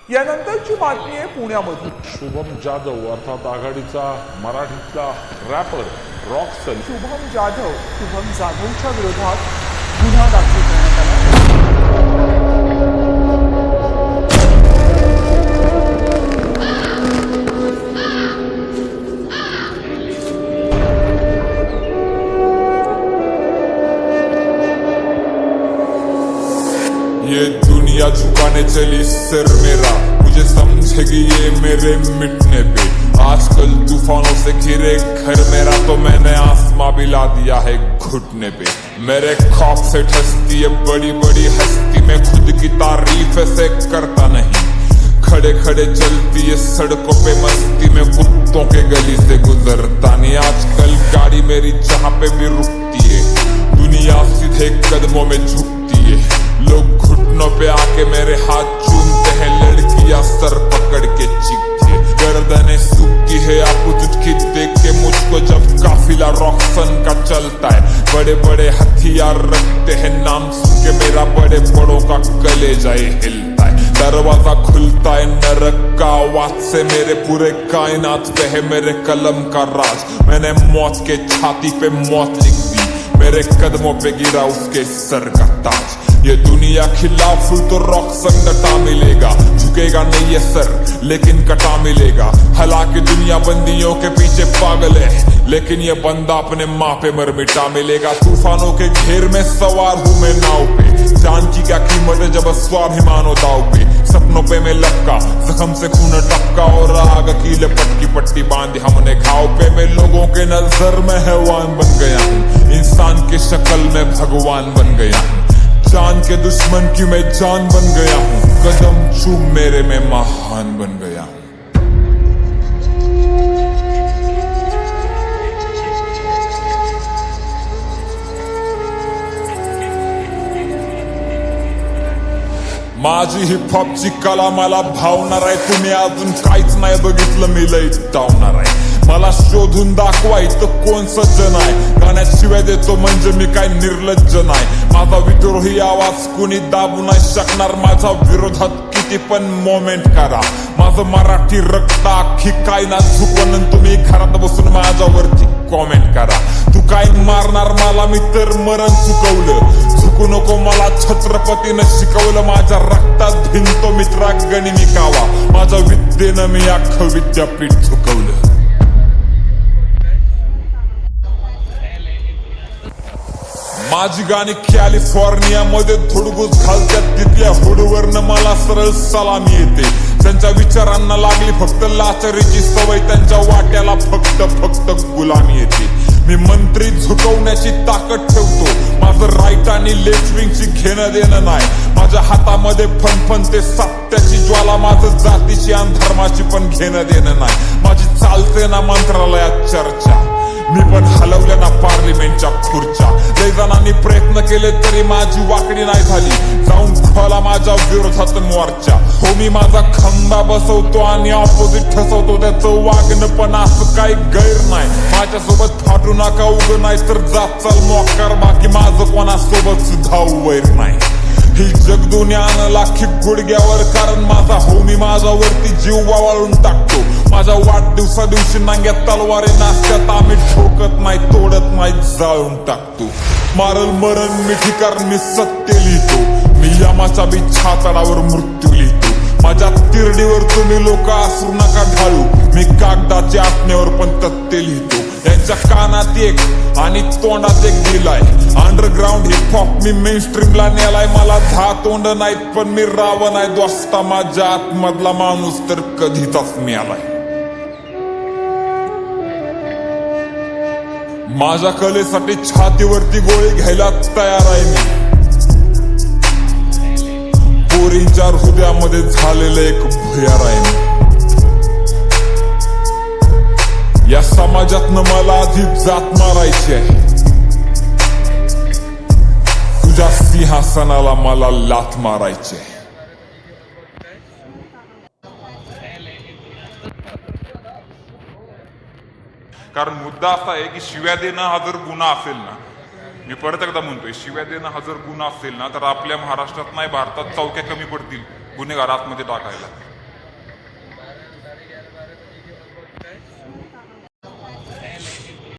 यानंतरची बातमी आहे पुण्यामधून। शुभम जाधव अर्थात आघाडीचा मराठीतला रॅपर रॉकस्टार शुभम जाधवच्या विरोधात गुन्हा दाखल करण्यात आला। ये दुनिया झुकाने चली सर मेरा, मुझे समझेगी ये मेरे मिटने पे। आजकल तूफानों से घिरे घर मेरा, तो मैंने आसमां भी ला दिया है घुटने पे। मेरे खौफ से ठसती है बड़ी बड़ी हस्ती, मैं खुद की तारीफ ऐसे करता नहीं। खड़े खड़े चलती है सड़कों पे मस्ती में, कुत्तों के गली से गुजरता नहीं। आजकल गाड़ी मेरी जहाँ पे भी रुकती है, दुनिया सीधे कदमों में झुकती है। लोग घुटनों पे आके मेरे हाथ चूमते हैं, लड़कियां सर पकड़ के चीखती है। गर्दनें सूखी है आपूर्ति की देख के मुझको, जब काफिला रॉकसन का चलता है। बड़े बड़े हथियार रखते हैं, नाम सुन के मेरा बड़े बड़ों का कलेजा हिलता है। दरवाजा खुलता है नरक का आवाज से, मेरे पूरे कायनात पे है मेरे कलम का राज। मैंने मौत के छाती पे मौत लिख दी, मेरे कदमों पे गिरा उसके सर का ताज। ये दुनिया खिलाफ तो रॉकसन डटा मिलेगा, झुकेगा नहीं ये सर लेकिन कटा मिलेगा। हालांकि दुनिया बंदियों के पीछे पागल है, लेकिन ये बंदा अपने माँ पे मर मिटा मिलेगा। तूफानों के घेर में सवार हूँ मैं नाव पे, जान की क्या कीमत है जब स्वाभिमान हो दाव पे। सपनों पे मैं लपका, जख्म से खून टपका, और आग की लपट की पट्टी बांधी हमने घाव पे। मैं लोगों के नजर में हैवान बन गया हूँ, इंसान की शक्ल में भगवान बन गया हूँ। जान के दुश्मन की मैं जान बन गया हूँ, कदम चूम मेरे में महान बन गया हूँ। माझी हिपहॉपची कला मला भावणार आहे, तुम्ही अजून काहीच नाही बघितलं मी लई धावणार आहे। मला शोधून दाखवायचं कोण सज्जन आहे, गाण्यात शिव्या देतो म्हणजे मी काय निर्लज्ज नाही। माझा विद्रोही आवाज कुणी दाबू नाही शकणार, माझ्या विरोधात किती पण मोमेंट करा। माझं मराठी रक्त अख्खी काय ना झुकवून, तुम्ही घरात बसून माझ्यावरती कॉमेंट करा। तू काय मारणार मला, मी तर मरण चुकवलं। झुकू नको मला छत्रपतीनं शिकवलं, माझ्या रक्तात भिनतो मित्रा गनिमी कावा। माझ्या विद्येनं मी अख्खं विद्यापीठ झुकवलं। माझी गाणी कॅलिफोर्निया मध्ये धुडगूस घालतात, तिथल्या हुडवरनं मला सरळ सलामी येते। त्यांच्या विचारांना लागली फक्त लाचारीची सवय, त्यांच्या वाट्याला फक्त गुलामी येते। मी मंत्री झुकवण्याची ताकद ठेवतो, माझं राईट आणि लेफ्ट विंगची घेणं देणं नाही। माझ्या हातामध्ये फणफणते सत्याची ज्वाला, माझं जातीची आणि धर्माची पण घेणं देणं नाही। माझी चालते ना मंत्रालयात चर्चा, मी पण हलवल्या ना पार्लिमेंटच्या खुर्च्या। लय जणांनी प्रयत्न केले तरी माझी वाकडी नाही झाली, जाऊन खोला माझ्या विरोधात मोर्चा। हो मी माझा खंबा बसवतो आणि ऑपोजिट ठसवतो, त्याचं वागणं पण असं काही गैर नाही। माझ्यासोबत फाटू नका उग, नाही तर जात चाल मोकार, बाकी माझं कोणासोबत सुद्धा वैर नाही। ही जगदुनियानं लाखी गुडघ्यावर, कारण माझा हो मी माझ्यावरती जीव वाळून टाकतो। माझ्या वाढदिवसा दिवशी नांग्यात तलवारी नाचत्यात, आम्ही ठोकत नाही तोडत नाही जाळून टाकतो। मारल मरण मिठी कारण मी सत्य लिहितो, मी यमाच्या बी छातडावर मृत्यू लिहितो। माझ्या तिरडीवर तुम्ही लोक असू नका ढाळू, मी कागदाच्या आत्म्यावर पण तथ्य लिहितो। यांच्या कानात एक आणि तोंडात एक दिलाय, अंडरग्राऊंड हिपहॉप मी मेनस्ट्रीमला नेलाय। मला 10 तोंड नाहीत पण मी रावण आहे दोस्ता, माझ्या आतमधला माणूस तर कधीचाच मिळालाय। माझ्या कलेसाठी छातीवरती गोळी घ्यायला तयार आहे मी, पोरींच्या हृदयामध्ये झालेलं एक भुयार आहे मी। या समाजातनं मला आधी जात मारायची आहे, तुझ्या सिंहासनाला मला लाथ मारायची आहे। कारण मुद्दा असा आहे की शिव्या देणं हा जर गुन्हा असेल ना, मी परत एकदा म्हणतोय, शिव्या देणं हा जर गुन्हा असेल ना, तर आपल्या महाराष्ट्रात नाही भारतात चौक्या कमी पडतील गुन्हेगार आतमध्ये टाकायला।